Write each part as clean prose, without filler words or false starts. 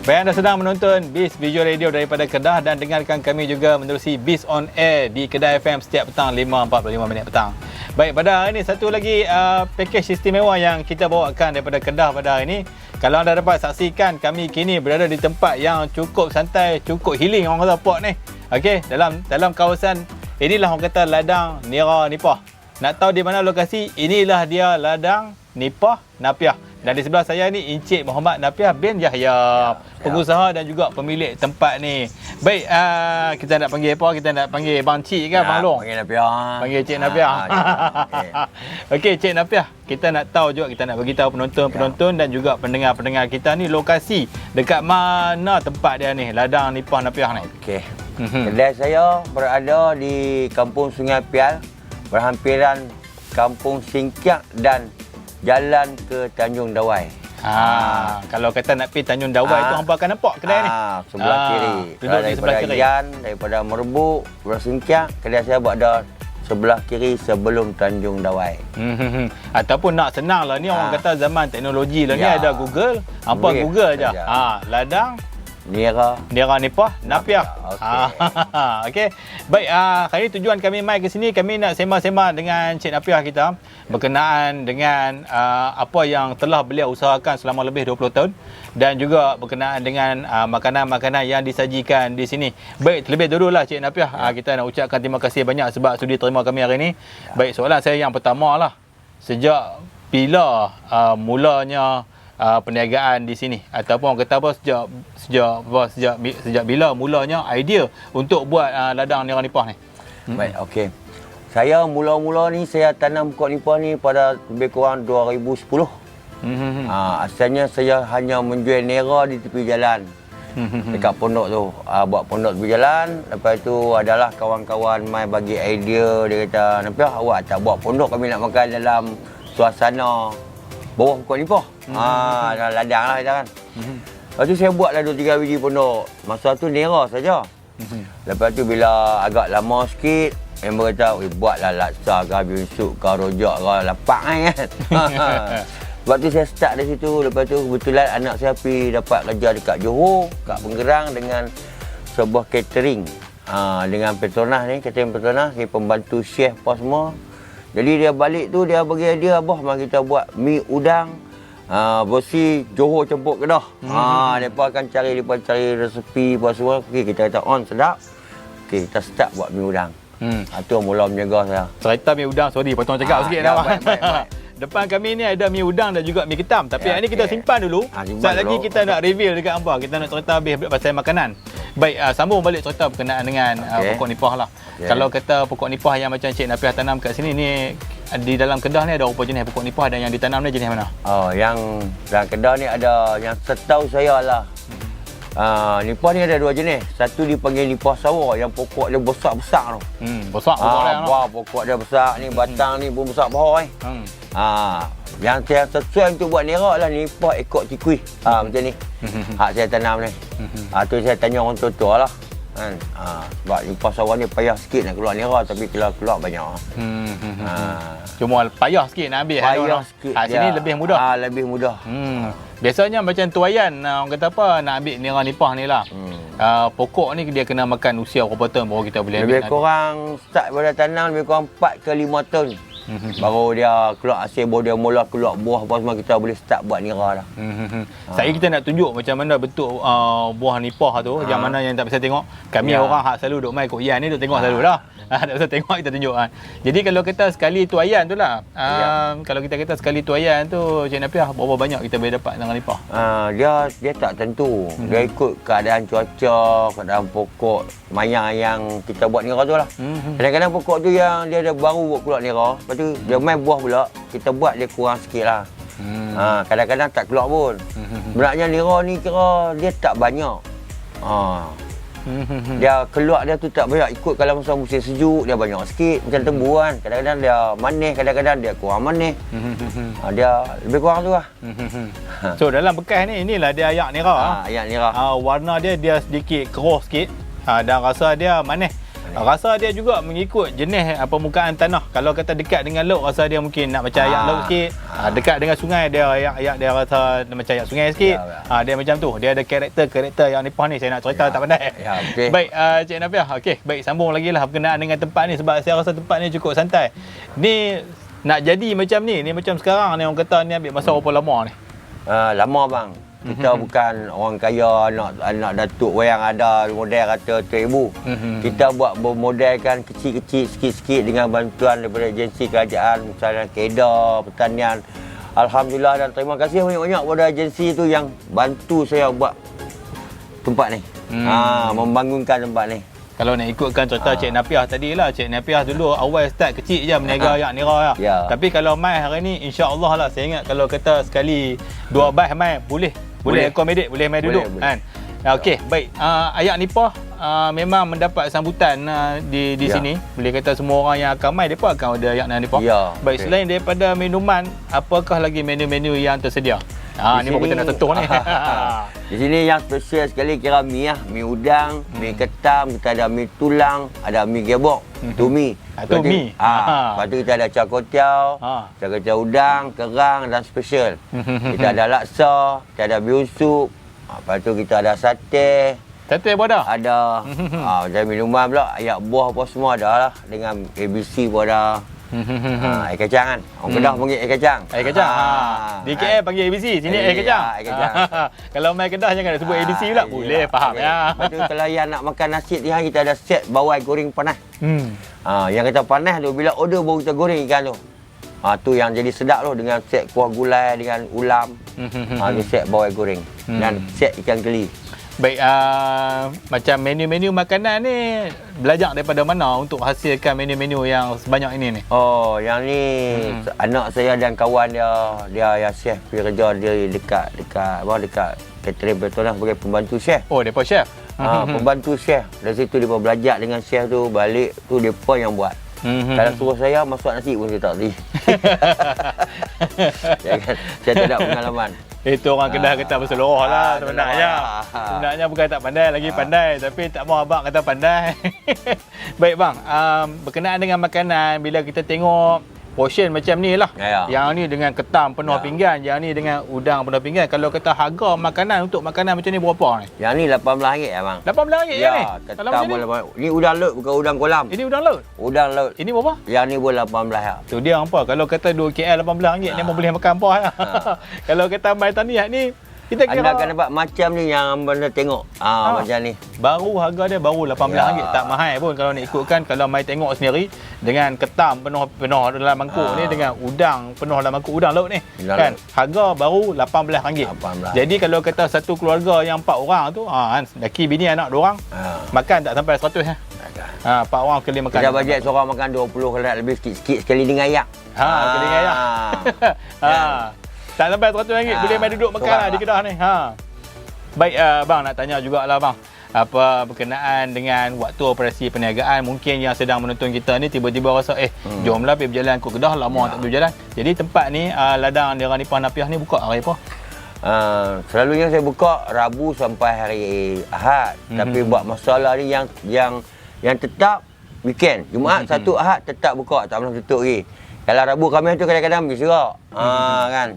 Baik, anda sedang menonton Biz Visual Radio daripada Kedah dan dengarkan kami juga menerusi Biz On Air di Kedah FM setiap petang 5.45 petang. Baik, pada hari ini satu lagi pakej istimewa yang kita bawakan daripada Kedah pada hari ini. Kalau anda dapat saksikan, kami kini berada di tempat yang cukup santai, cukup healing orang kata port ni. Okey, dalam kawasan inilah orang kata ladang Nira Nipah. Nak tahu di mana lokasi? Inilah dia ladang Nipah Napiah. Dan di sebelah saya ni Encik Muhammad Napiah bin Yahya, pengusaha dan juga pemilik tempat ni. Baik, kita nak panggil apa? Kita nak panggil Bang Cik ke Bang Long? Panggil Napiah. Panggil Cik Napiah. Okey, Cik Napiah, kita nak tahu juga, kita nak beritahu penonton-penonton dan juga pendengar-pendengar kita ni lokasi dekat mana tempat dia ni, ladang Nipah Napiah ni. Okey. Kedai saya berada di Kampung Sungai Pial, berhampiran Kampung Singkiak dan jalan ke Tanjung Dawai. Kalau kata nak pergi Tanjung Dawai tu hampa akan nampak kedai ni. Sebelah kiri. Duduk di sebelah kiri. Daripada Merbuk, Pulau Singkiak, kedai saya berada sebelah kiri sebelum Tanjung Dawai. Ataupun nak senang lah ni, orang kata zaman teknologi lah ni, ada Google. Hampa Google je. Ladang Nira Nipah Napiah. Okey. Baik, hari ini tujuan kami mai ke sini, kami nak sembang-sembang dengan Cik Napiah kita berkenaan dengan apa yang telah beliau usahakan selama lebih 20 tahun dan juga berkenaan dengan makanan-makanan yang disajikan di sini. Baik, terlebih dahululah Cik Napiah, kita nak ucapkan terima kasih banyak sebab sudi terima kami hari ini. Baik, soalan saya yang pertama lah, sejak bila mulanya perniagaan di sini, ataupun orang kata apa, sejak bila mulanya idea untuk buat ladang Nira Nipah ni? Baik, okey. Saya mula-mula ni saya tanam pokok nipah ni pada lebih kurang 2010. Asalnya saya hanya menjual nira di tepi jalan. Dekat pondok tu, buat pondok tepi jalan. Lepas tu adalah kawan-kawan mai bagi idea, dia kata, "Napiah, awak tak buat pondok, kami nak makan dalam suasana bawah pokok nipah." Dalam ladang lah kita kan. Lepas tu saya buatlah 2-3 biji pondok. Masa tu nira saja. Lepas tu bila agak lama sikit, member kata, buatlah laksa ke, binsuk ke, rojak ke, lapak kan. Lepas tu saya start dari situ. Lepas tu kebetulan anak saya pergi dapat kerja dekat Johor, kat Pengerang dengan sebuah catering. Dengan Petronas ni, catering Petronas, dia pembantu chef apa semua. Jadi dia balik tu, dia bagi idea, "Boh, mari kita buat mi udang versi Johor campur Kedah." Mereka akan cari resepi apa semua. Okey, kita kata on sedap. Okey, kita start buat mi udang. Itu mula menjaga saya. Cerita mi udang, sorry potong cakap sikit dah. Baik. Depan kami ni ada mi udang dan juga mi ketam. Tapi hari ni kita simpan dulu. Sekejap lagi kita nak reveal dekat hampa. Kita nak cerita habis pasal makanan. Baik, sambung balik cerita berkenaan dengan pokok nipah lah. Kalau kata pokok nipah yang macam Cik Napiah tanam kat sini ni, di dalam Kedah ni ada berapa jenis pokok nipah dan yang ditanam ni jenis mana? Yang dalam Kedah ni ada, yang setahu saya lah, nipah ni ada 2 jenis. Satu dipanggil nipah sawah, yang pokok dia besar-besar tu. Besar pokok dia. Pokok dia besar ni, batang ni pun besar pohon ni. Yang saya sesuai untuk buat nira lah nipah ekor tikui. Macam ni. Hak saya tanam ni. Tu saya tanya orang tua-tua lah. Sebab nipah sawah ni payah sikit nak keluar nira, tapi kalau keluar banyak. Cuma payah sikit nak ambil. Payah sikit. Sini lebih mudah. Lebih mudah. Biasanya macam tuaian, orang kata apa, nak ambil nira nipah ni lah. Pokok ni dia kena makan usia berapa tahun baru kita boleh ambil? Lebih kurang start pada tanam lebih kurang 4 ke 5 tahun. Baru dia keluar hasil, baru dia mula keluar buah apa semua, kita boleh start buat nira dah. Saya kita nak tunjuk macam mana bentuk buah nipah tu, yang mana yang tak bisa tengok. Kami orang hak selalu duk mai kok Yan ni duk tengok selalu dah. Tak bisa tengok, kita tunjuk. Jadi kalau kita sekali tuaian tu lah, kalau kita kata sekali tuaian tu Cik Napiah, berapa banyak kita boleh dapat dengan nipah? Dia tak tentu. Dia ikut keadaan cuaca, keadaan pokok mayang yang kita buat nira tu lah. Kadang-kadang pokok tu yang dia ada baru keluar nira, lepas tu dia main buah pula, kita buat dia kurang sikit lah. Kadang-kadang tak keluar pun. Sebenarnya nira ni kira dia tak banyak. Dia keluar dia tu tak banyak, ikut kalau masa musim sejuk dia banyak sikit, macam tebu kan. Kadang-kadang dia manis, kadang-kadang dia kurang manis. Dia lebih kurang tu lah. So dalam bekas ni, inilah dia ayak nira. Ayak nira. Warna dia sedikit keruh sikit. Dan rasa dia manis. Rasa dia juga mengikut jenis permukaan tanah. Kalau kata dekat dengan laut, rasa dia mungkin nak macam ayak laut sikit. Dekat dengan sungai, dia ayak dia rasa macam ayak sungai sikit. Dia macam tu. Dia ada karakter yang nipah ni. Saya nak cerita tak pandai. Okay. Baik, Cik Nafiah. Okey, baik, sambung lagi lah berkenaan dengan tempat ni, sebab saya rasa tempat ni cukup santai. Ni nak jadi macam ni macam sekarang ni orang kata ni ambil masa berapa lama ni? Lama bang. Kita bukan orang kaya, anak datuk wayang ada model kata 1,000. Kita buat bermodelkan kecil-kecil sikit-sikit dengan bantuan daripada agensi kerajaan, misalnya KEDA, pertanian. Alhamdulillah dan terima kasih banyak-banyak kepada agensi tu yang bantu saya buat tempat ni. Membangunkan tempat ni. Kalau nak ikutkan cerita Cik Nafiah tadi lah, Cik Nafiah dulu awal start kecil je meniaga ayak nira lah. Tapi kalau mai hari ni, insya-Allah lah, saya ingat kalau kata sekali 2 bas mai boleh accommodate, boleh mai duduk kan. Okey, baik. Ayak nipah memang mendapat sambutan di sini. Boleh kata semua orang yang akan mai depa akan order ayak nipah. Baik, selain daripada minuman, apakah lagi menu-menu yang tersedia? Ni baru kita nak sentuh ni. Di sini yang special sekali kira mi lah. Mi udang, mi ketam, kita ada mi tulang, ada mi gebok, tu mi. Tu mi. Lepas tu kita ada cakotiau, cakotiau udang, kerang dan special. Kita ada laksa, kita ada bihun sup. Lepas tu kita ada sate. Sate pun ada? Ada. Macam minuman pula, ayak buah apa semua ada lah. Dengan ABC pun ada. Air kacang kan. Orang Kedah panggil air kacang. Air kacang. Di KL panggil ABC, sini air kacang. Air kacang. Kalau main Kedah jangan nak sebut ABC pula. Boleh, faham ya. Lepas tu kalau yang nak makan nasi ni, kita ada set bawai goreng panas. Yang kita panas tu, bila order baru kita goreng ikan tu. Tu yang jadi sedap tu, dengan set kuah gulai dengan ulam. Ni set bawai goreng dan set ikan keli. Baik, macam menu-menu makanan ni belajar daripada mana untuk hasilkan menu-menu yang sebanyak ini ni? Yang ni anak saya dan kawan dia yang chef pergi kerja dia dekat catering betul lah, sebagai pembantu chef. Depa chef. Pembantu chef. Dari situ dia belajar dengan chef tu, balik tu depa yang buat. Kalau suruh saya masak nasi pun saya tak reti. Saya tak ada pengalaman. Itu orang Kedah kata berseluruh lah sebenarnya. Sebenarnya bukan tak pandai, lagi pandai. Tapi tak mau abang kata pandai. Baik bang, berkenaan dengan makanan, bila kita tengok portion macam ni lah. Yang ni dengan ketam penuh pinggan, yang ni dengan udang penuh pinggan. Kalau kata harga makanan untuk makanan macam ni berapa ni? Yang ni RM18 abang. RM18 ya ni? Ketam pun ni udang laut, bukan udang kolam. Ini udang laut? Udang laut. Ini berapa? Yang ni pun RM18 lah. Tu dia apa? Kalau kata 2 KL RM18 ni memang boleh makan apa lah. Kalau kata mai taniah ni, kita kira anda akan dapat macam ni yang anda tengok. Macam ni. Baru harga dia baru RM18. Tak mahal pun kalau nak ikutkan. Kalau mai tengok sendiri dengan ketam penuh dalam mangkuk ni, dengan udang penuh dalam mangkuk udang laut ni. Kan? Harga baru RM18. Jadi kalau kata satu keluarga yang 4 orang tu, laki bini anak 2 orang, makan tak sampai 100 ya. 4 orang sekali makan. Kita bajet seorang makan 20, kalau nak lebih sikit-sikit sekali dengan ayak. Sekali dengan ayak. Tak sampai RM100 boleh main duduk makan lah di Kedah ni. Baik, bang nak tanya jugalah bang. Apa berkenaan dengan waktu operasi perniagaan, mungkin yang sedang menonton kita ni tiba-tiba rasa jomlah pergi berjalan ke Kedah, lama tak berjalan. Jadi tempat ni ladang Nira Nipah Nafiah ni buka hari apa? Selalunya saya buka Rabu sampai hari Ahad. Tapi buat masalah ni yang tetap weekend. Jumaat satu Ahad tetap buka, tak pernah tutup lagi. Kalau Rabu Khamis tu kadang-kadang pergi serak. Kan.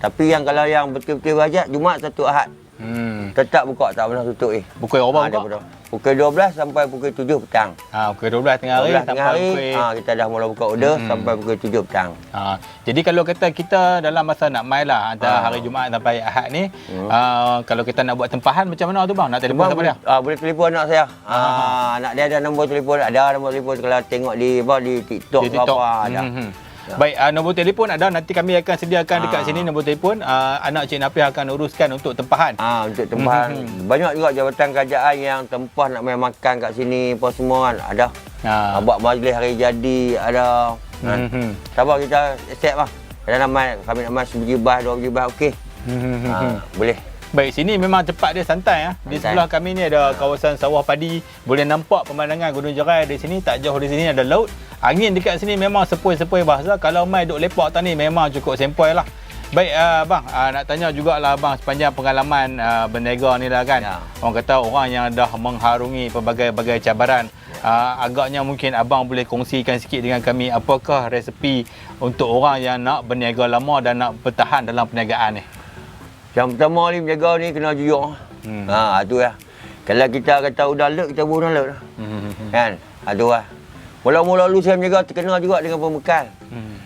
Tapi yang kalau yang betul-betul hajat, Jumaat satu Ahad. Tetap buka, tak pernah tutup Pukul berapa buka? Pukul 12 sampai pukul 7 petang. Pukul 12 tengah hari sampai pukul kita dah mula buka order sampai pukul 7 petang. Jadi kalau kata kita dalam masa nak mai lah antara hari Jumaat sampai Ahad ni, kalau kita nak buat tempahan macam mana tu bang? Nak telefon siapa dia? Boleh telefon anak saya. Anak dia ada nombor telefon, kalau tengok di TikTok ke apa ada. Baik, nombor telefon ada, nanti kami akan sediakan dekat sini nombor telefon. Anak Cik Nafiah akan uruskan untuk tempahan. Untuk tempahan. Banyak juga jabatan kerajaan yang tempah nak main makan kat sini apa semua kan. Ada. Buat majlis hari jadi ada. Sabar kita accept lah. Kami nak main 1 biji bas, 2 biji bas, okey. Boleh. Baik, sini memang tempat dia santai. Di sebelah kami ni ada kawasan sawah padi. Boleh nampak pemandangan Gunung Jerai di sini. Tak jauh di sini ada laut. Angin dekat sini memang sepoi-sepoi bahasa. Kalau mai duk lepak tani memang cukup sempoi lah. Baik, bang, nak tanya jugalah bang, sepanjang pengalaman berniaga ni lah kan. Orang kata orang yang dah mengharungi pelbagai cabaran. agaknya mungkin abang boleh kongsikan sikit dengan kami apakah resepi untuk orang yang nak berniaga lama dan nak bertahan dalam perniagaan ni. Yang pertama ni berniaga ni kena jujur. Tu lah. Kalau kita kata udang lut, kita buat udang lut lah. Kan? Tu lah. Mula-mula dulu saya berniaga terkenal juga dengan pembekal.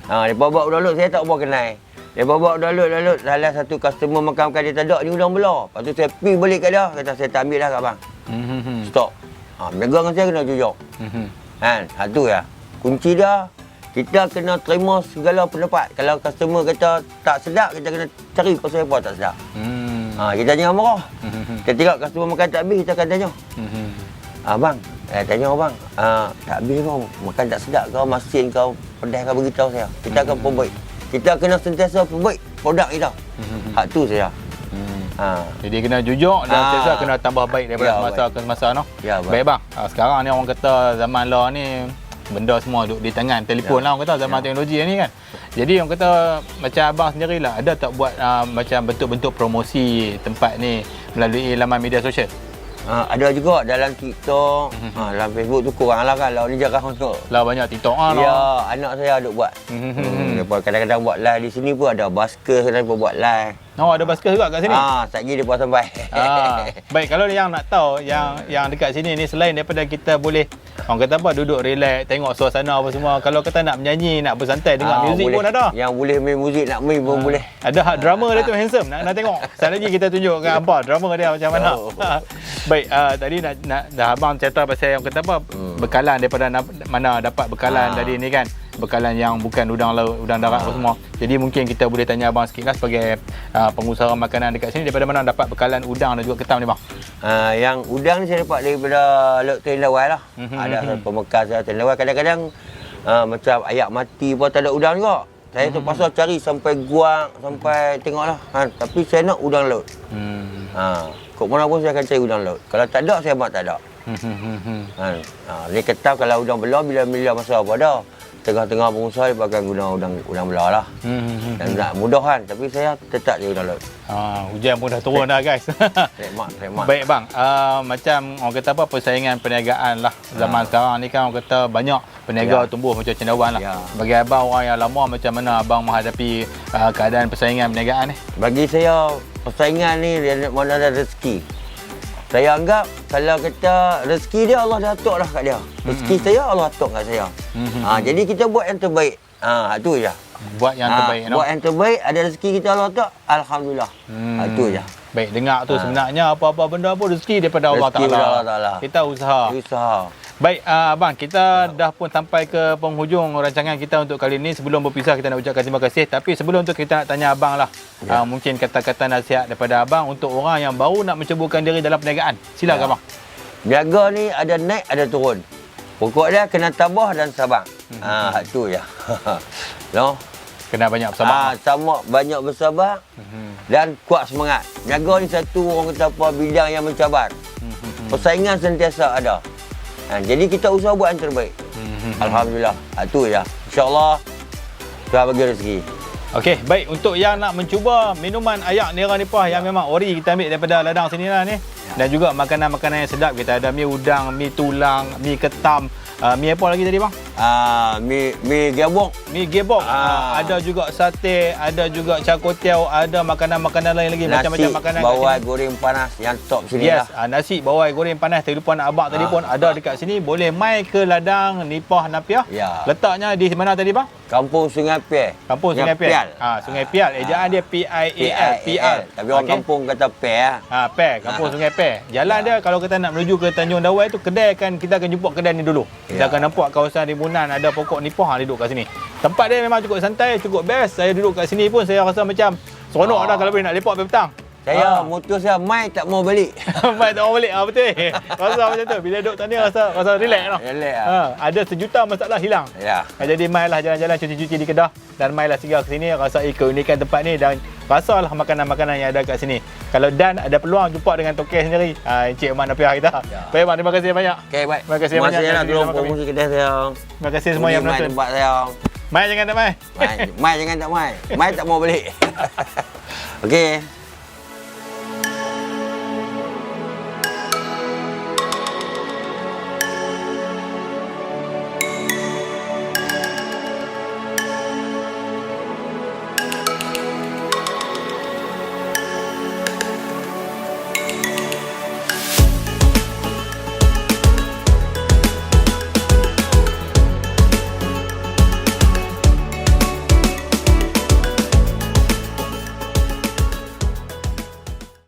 Mereka bawa udang lut, saya tak bawa kenal. Dia bawa udang lut, salah satu customer makan dia tak ada, ni udang belah. Lepas tu saya pergi balik kat dia, kata saya tak ambil dah kat abang. Stop. Berniaga dengan saya kena jujur. Kan? Tu ya. Kunci dia, kita kena terima segala pendapat. Kalau customer kata tak sedap, kita kena cari pasal apa tak sedap. Kita jangan marah. Kita tengok customer makan tak habis, kita akan tanya. Abang, tanya abang, tak habis kau, makan tak sedap kau, masin kau, pedas kau beritahu saya. Kita akan perbaik. Kita kena sentiasa perbaik produk kita. Tu saya. Jadi kena jujur dan sentiasa kena tambah baik daripada semasa ke semasa no. Baik bang. Sekarang ni orang kata zaman lah ni benda semua duduk di tangan telefon lah orang kata zaman teknologi ni kan. Jadi orang kata macam abang sendirilah ada tak buat macam bentuk-bentuk promosi tempat ni melalui laman media sosial? Ada juga dalam TikTok, dalam Facebook tu kurang lah kan. Lah ni jarang untuk. Lah banyak TikTok lah. Ya, anak saya duk buat. Kadang-kadang buat live di sini pun ada basker kadang pun buat live. Oh, ada basker juga kat sini? Satgi dia buat sampai. Baik, kalau yang nak tahu yang dekat sini ni selain daripada kita boleh orang kata apa duduk relax, tengok suasana apa semua. Kalau kita nak menyanyi, nak bersantai dengar muzik pun ada. Yang boleh main muzik nak main pun boleh. Ada drama dia tu handsome. Nak tengok. Sekali lagi kita tunjukkan apa drama dia macam mana. Baik, tadi dah abang cerita pasal yang kata apa bekalan daripada mana dapat bekalan tadi ni kan. Bekalan yang bukan udang laut, udang darat apa semua. Jadi mungkin kita boleh tanya abang sikitlah sebagai pengusaha makanan dekat sini daripada mana dapat bekalan udang dan juga ketam ni bang? Yang udang ni saya dapat daripada Laut Tendawai lah. Ada pembekas Laut Tendawai. Kadang-kadang macam ayak mati pun tak ada udang juga. Saya terpaksa cari sampai guang, sampai tengoklah. Tapi saya nak udang laut. Kok mana pun saya akan cari udang laut. Kalau tak ada, saya mak tak ada. Ni ketam kalau udang belah, bila masa apa ada. Tengah-tengah pengusaha dia pakai guna udang belah lah. Dan tak mudah kan. Tapi saya tetap je udang laut. Hujan pun dah turun dah guys. Remak. Baik bang, macam orang kata apa persaingan perniagaan lah. Zaman sekarang ni kan orang kata banyak peniaga tumbuh macam cendawan lah. Bagi abang orang yang lama macam mana abang menghadapi keadaan persaingan perniagaan ni? Bagi saya persaingan ni mana ada rezeki. Saya anggap kalau kata rezeki dia Allah dah atur dah kat dia. Rezeki saya Allah atur kat saya. Jadi kita buat yang terbaik. Tu je. Buat yang terbaik. Buat yang terbaik, ada rezeki kita Allah atur, alhamdulillah. Tu je. Baik, dengar tu sebenarnya apa-apa benda pun rezeki daripada Allah Taala. Kita usaha. Baik, abang, kita dah pun sampai ke penghujung rancangan kita untuk kali ini. Sebelum berpisah, kita nak ucapkan terima kasih. Tapi sebelum tu kita nak tanya abang lah. Mungkin kata-kata nasihat daripada abang untuk orang yang baru nak menceburkan diri dalam perniagaan. Silakan abang. Berniaga ni ada naik, ada turun. Pokok dia kena tabah dan sabar. Tu je. No? Kena banyak bersabar. Banyak bersabar dan kuat semangat. Berniaga ni satu orang kata apa, bidang yang mencabar. Persaingan sentiasa ada. Jadi kita usaha buat yang terbaik. Alhamdulillah. Tu je. InsyaAllah Tuhan bagi rezeki. Okey, baik. Untuk yang nak mencuba minuman ayak nira nipah yang memang ori kita ambil daripada ladang sini lah ni. Dan juga makanan-makanan yang sedap. Kita ada mi udang, mi tulang, mi ketam. Mi apa lagi tadi bang? Mi gebok. Mi gebok. Ada juga sate, ada juga cakotiau, ada makanan-makanan lain lagi. Macam-macam makanan. Nasi bawai goreng panas yang top sini lah. Nasi bawai goreng panas. Terlupa nak abang tadi pun ada dekat sini. Boleh mai ke ladang Nipah Napiah. Letaknya di mana tadi bang? Kampung Sungai Pial. Kampung Sungai Pial. Sungai Pial. Ejaan dia PIAL. Tapi orang kampung kata Pial. Kampung Sungai Pial. Jalan dia kalau kita nak menuju ke Tanjung Dawai tu, kedai kita akan jumpa kedai ni dulu. Kita akan nampak kawasan ribunan, ada pokok nipah duduk kat sini. Tempat dia memang cukup santai, cukup best. Saya duduk kat sini pun saya rasa macam seronok dah kalau boleh nak lepak petang. Saya motor saya mai tak mau balik. Mai tak mau balik. Betul. Rasa macam tu. Bila duduk tanya rasa relax lah. Ada sejuta masalah hilang. Jadi mai lah jalan-jalan cuci-cuci di Kedah dan mai lah singgah ke sini, rasai keunikan tempat ni dan rasalah makanan-makanan yang ada kat sini. Kalau Dan ada peluang jumpa dengan tokel sendiri, Encik Mak Napiah kita. Baik bang, terima kasih banyak. Okey, baik. Terima kasih banyak. Terima kasih tolong promosi kedai saya. Terima kasih semua yang menonton. Tempat saya. Mai jangan tak mai. Mai jangan tak mai. Mai tak mau balik. Okey.